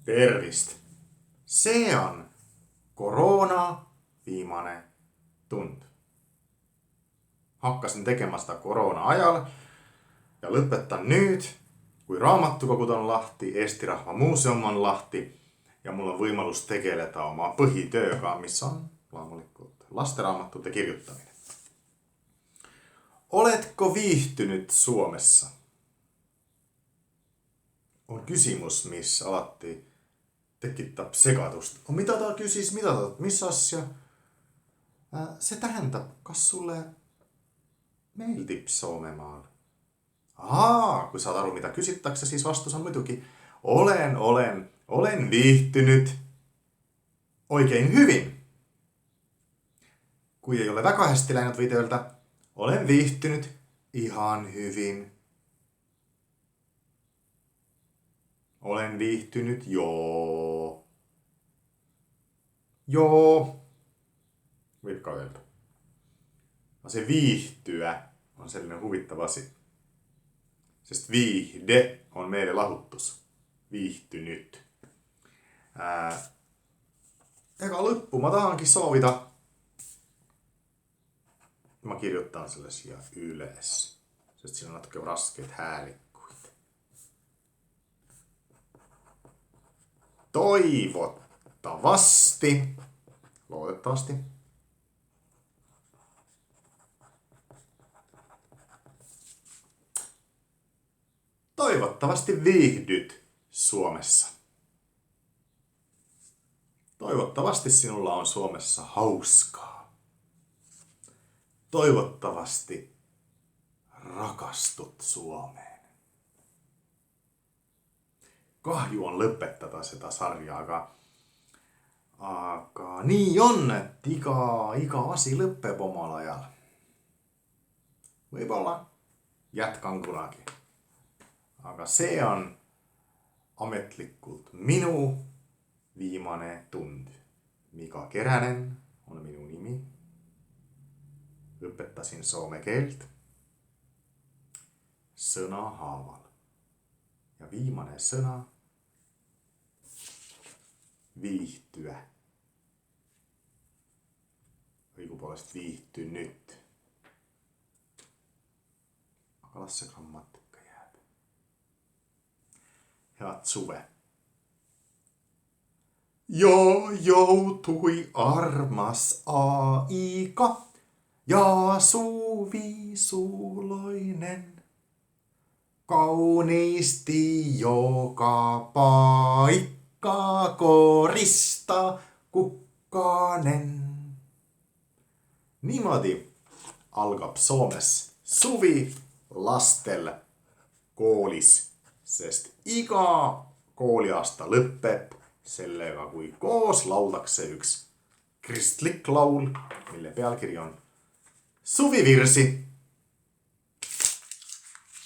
Tervist! See on koroona viimane tund. Hakkasin tegema seda koroona ajal ja lõpetan nüüd, kui raamatukogud on lahti, Eesti Rahva Muuseum on lahti ja mul on võimalus tegeleda oma põhitööga, mis on loomulikult lasteraamatute kirjutamine. Oletko viihtynyt Suomessa? On kysymys, mis alati tekitab segadust. Mitä ta küsis, mis asja? Se tähendab, kas sulle meeldib Soomemaal? Kui saad aru, mitä kysytakse, siis vastus on muidugi olen viihtynyt oikein hyvin. Kui ei ole väga hästi läinud, võid öelda, olen viihtynyt ihan hyvin. Olen viihtynyt, joo. Joo. Võib ka öelda. No se viihtyä on sellainen huvittava asia. Sest viihde on meelelahutus. Viihtynyt. Ega lõppu ma tahankin soovida. Mä kirjoitan sellaisia ylös. Sest siinä on natuke raskeet häälikkuit. Toivottavasti. Luotettavasti. Toivottavasti viihdyt Suomessa. Toivottavasti sinulla on Suomessa hauskaa. Toivottavasti rakastut Suomeen. Kahju on lõpetada seda sarja, aga nii on, et iga asi lõpeb omal ajal. Võib-olla jätkan kunagi. Aga see on ametlikult minu viimane tund. Mika Keränen on minu nimi. Õpetasin soome keelt sõna haaval. Ja viimane sõna viihtyä. Õigupoolest viihtynyt. Aga las se grammatikka jääb. Head suve. Jo joutui armas aika ja suvi suloinen. Kauniisti joka paikka korista kukkanen. Niimoodi algab Soomes suvi lastel koolis, sest iga kooliaasta lõpeb sellega, kui koos lauldakse üks kristlik laul, mille pealkiri on Suvivirsi.